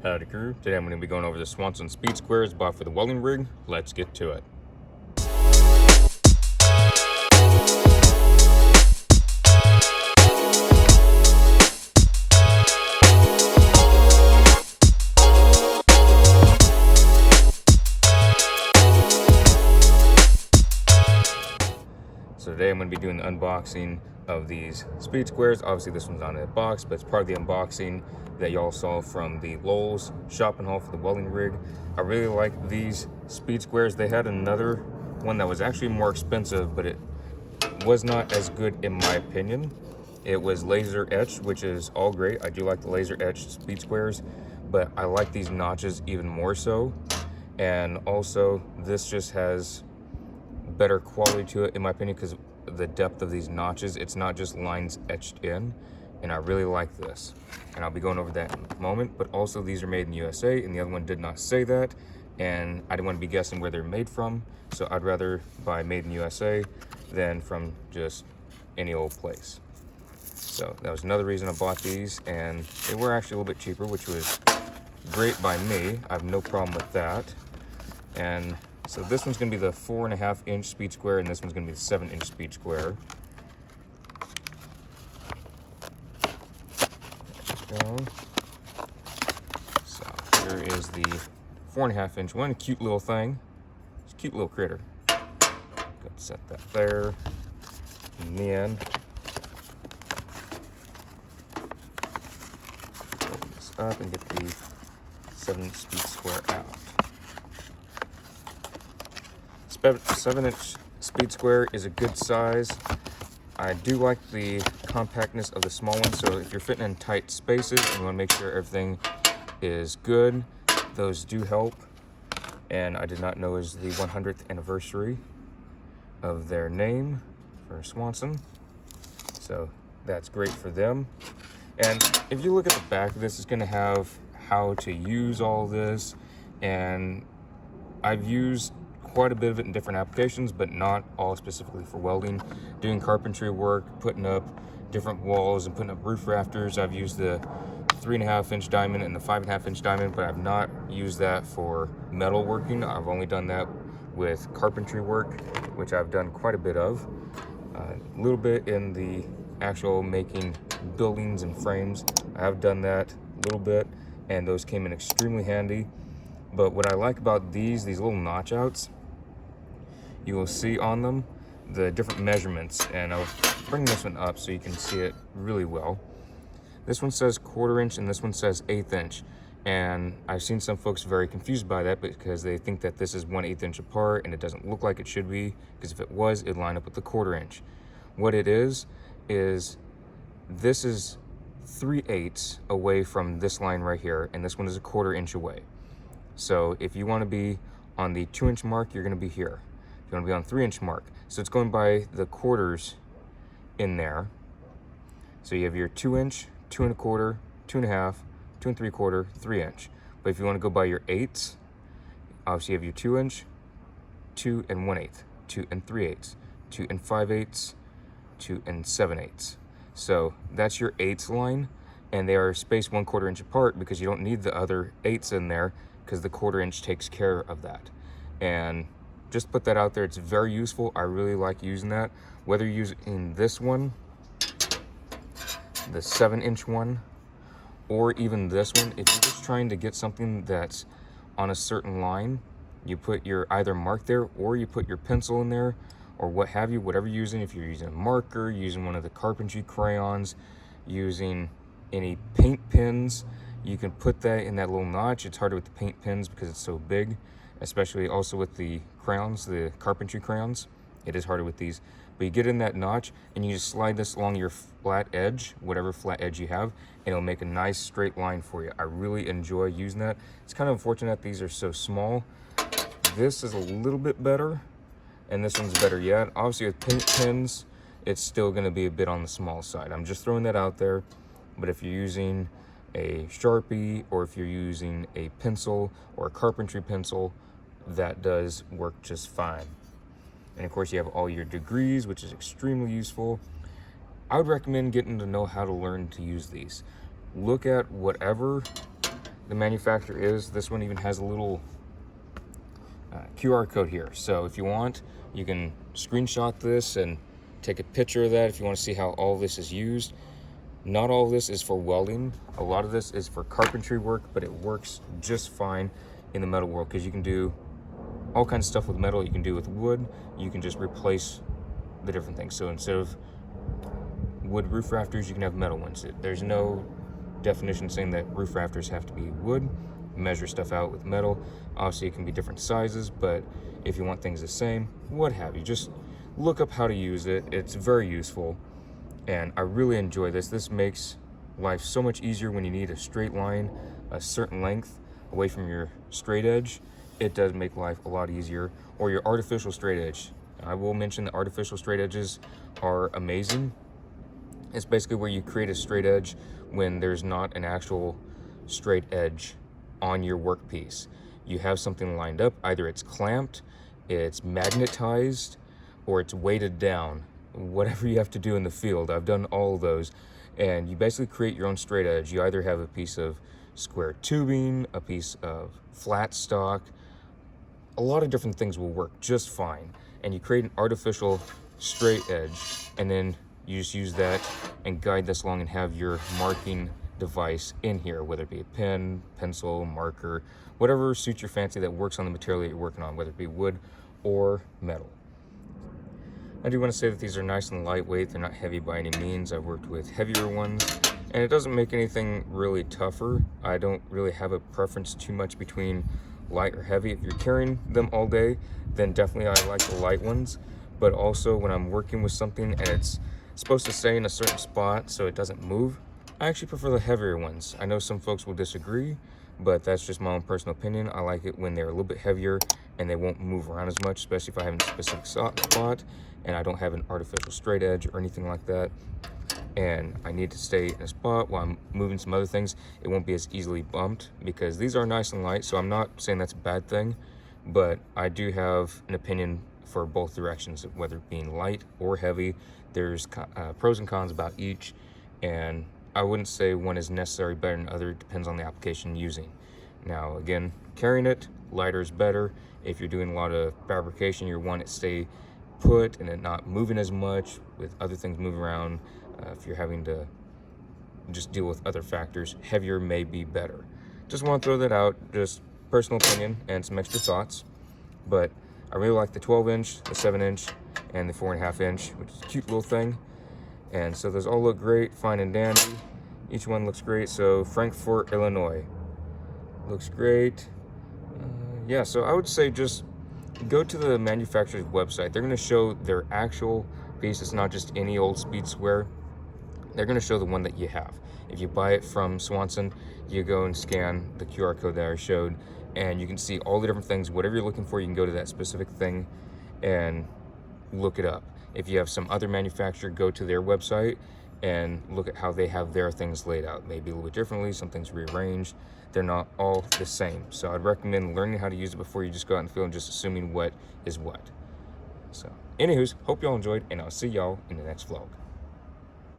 Howdy crew, today I'm going to be going over the Swanson speed squares bought for the welding rig. Let's get to it. So today I'm going to be doing the unboxing of these speed squares. Obviously this one's not in a box, but it's part of the unboxing that y'all saw from the Lowe's shopping haul for the welding rig. I really like these speed squares. They had another one that was actually more expensive, but it was not as good in my opinion. It was laser etched, which is all great. I do like the laser etched speed squares, but I like these notches even more so. And also this just has better quality to it in my opinion because the depth of these notches. It's not just lines etched in, and I really like this, and I'll be going over that in a moment. But also these are made in the USA, and the other one did not say that, and I didn't want to be guessing where they're made from, so I'd rather buy made in the USA than from just any old place. So that was another reason I bought these, and they were actually a little bit cheaper, which was great by me. I have no problem with that. And so this one's going to be the 4.5-inch speed square, and this one's going to be the 7-inch speed square. There we go. So here is the 4.5-inch one. Cute little thing. It's a cute little critter. Go and set that there. In the end, open this up and get the 7-inch speed square out. 7-inch speed square is a good size. I do like the compactness of the small one, so if you're fitting in tight spaces and you want to make sure everything is good, those do help. And I did not know it was the 100th anniversary of their name for Swanson, so that's great for them. And if you look at the back of this, it's going to have how to use all this, and I've used quite a bit of it in different applications, but not all specifically for welding. Doing carpentry work, putting up different walls and putting up roof rafters, I've used the 3.5-inch diamond and the 5.5-inch diamond, but I've not used that for metal working. I've only done that with carpentry work, which I've done quite a bit of. A little bit in the actual making buildings and frames. I have done that a little bit, and those came in extremely handy. But what I like about these little notch outs, you will see on them the different measurements, and I'll bring this one up so you can see it really well. This one says 1/4 inch and this one says 1/8 inch, and I've seen some folks very confused by that because they think that this is 1/8 inch apart, and it doesn't look like it should be, because if it was, it'd line up with the 1/4 inch. What it is this is 3/8 away from this line right here, and this one is 1/4 inch away. So if you want to be on the 2-inch mark, you're going to be here. If you want to be on 3-inch mark, so it's going by the quarters in there. So you have your 2-inch, 2 1/4, 2 1/2, 2 3/4, 3-inch. But if you want to go by your 8ths, obviously you have your 2-inch, 2 1/8, 2 3/8, 2 5/8, 2 7/8. So that's your 8ths line, and they are spaced 1/4 inch apart because you don't need the other 8ths in there, because the 1/4 inch takes care of that. And just put that out there. It's very useful. I really like using that. Whether you're using this one, the 7-inch one, or even this one, if you're just trying to get something that's on a certain line, you put your either mark there, or you put your pencil in there, or what have you, whatever you're using. If you're using a marker, using one of the carpentry crayons, using any paint pens, you can put that in that little notch. It's harder with the paint pens because it's so big, especially also with the crayons, the carpentry crayons. It is harder with these, but you get in that notch and you just slide this along your flat edge, whatever flat edge you have, and it'll make a nice straight line for you. I really enjoy using that. It's kind of unfortunate that these are so small. This is a little bit better, and this one's better yet. Obviously with paint pens, it's still going to be a bit on the small side. I'm just throwing that out there. But if you're using a Sharpie, or if you're using a pencil or a carpentry pencil, that does work just fine. And of course you have all your degrees, which is extremely useful. I would recommend getting to know how to learn to use these. Look at whatever the manufacturer is. This one even has a little QR code here. So if you want, you can screenshot this and take a picture of that if you want to see how all this is used. Not all of this is for welding. A lot of this is for carpentry work, but it works just fine in the metal world because you can do all kinds of stuff with metal. You can do with wood. You can just replace the different things. So instead of wood roof rafters, you can have metal ones. There's no definition saying that roof rafters have to be wood. Measure stuff out with metal. Obviously, it can be different sizes, but if you want things the same, what have you, just look up how to use it. It's very useful, and I really enjoy this. This makes life so much easier when you need a straight line, a certain length away from your straight edge. It does make life a lot easier, or your artificial straight edge. I will mention that artificial straight edges are amazing. It's basically where you create a straight edge when there's not an actual straight edge on your workpiece. You have something lined up, either it's clamped, it's magnetized, or it's weighted down. Whatever you have to do in the field, I've done all of those. And you basically create your own straight edge. You either have a piece of square tubing, a piece of flat stock, a lot of different things will work just fine. And you create an artificial straight edge, and then you just use that and guide this along and have your marking device in here, whether it be a pen, pencil, marker, whatever suits your fancy that works on the material that you're working on, whether it be wood or metal. I do want to say that these are nice and lightweight. They're not heavy by any means. I've worked with heavier ones, and it doesn't make anything really tougher. I don't really have a preference too much between light or heavy. If you're carrying them all day, then definitely I like the light ones. But also when I'm working with something and it's supposed to stay in a certain spot so it doesn't move, I actually prefer the heavier ones. I know some folks will disagree, but that's just my own personal opinion. I like it when they're a little bit heavier and they won't move around as much, especially if I have a specific spot and I don't have an artificial straight edge or anything like that, and I need to stay in a spot while I'm moving some other things. It won't be as easily bumped because these are nice and light, so I'm not saying that's a bad thing, but I do have an opinion for both directions, whether it being light or heavy. There's pros and cons about each, and I wouldn't say one is necessarily better than the other. It depends on the application using. Now, again, carrying it, lighter is better. If you're doing a lot of fabrication, you want it to stay put and it not moving as much with other things moving around. If you're having to just deal with other factors, heavier may be better. Just want to throw that out, just personal opinion and some extra thoughts. But I really like the 12-inch, the 7-inch, and the 4.5-inch, which is a cute little thing. And so those all look great, fine and dandy. Each one looks great. So Frankfort, Illinois. Looks great. Yeah, so I would say just go to the manufacturer's website. They're going to show their actual piece. It's not just any old speed square. They're going to show the one that you have. If you buy it from Swanson, you go and scan the QR code that I showed, and you can see all the different things. Whatever you're looking for, you can go to that specific thing and look it up. If you have some other manufacturer, go to their website and look at how they have their things laid out. Maybe a little bit differently, some things rearranged. They're not all the same. So I'd recommend learning how to use it before you just go out in the field and just assuming what is what. So, anywho's, hope y'all enjoyed, and I'll see y'all in the next vlog.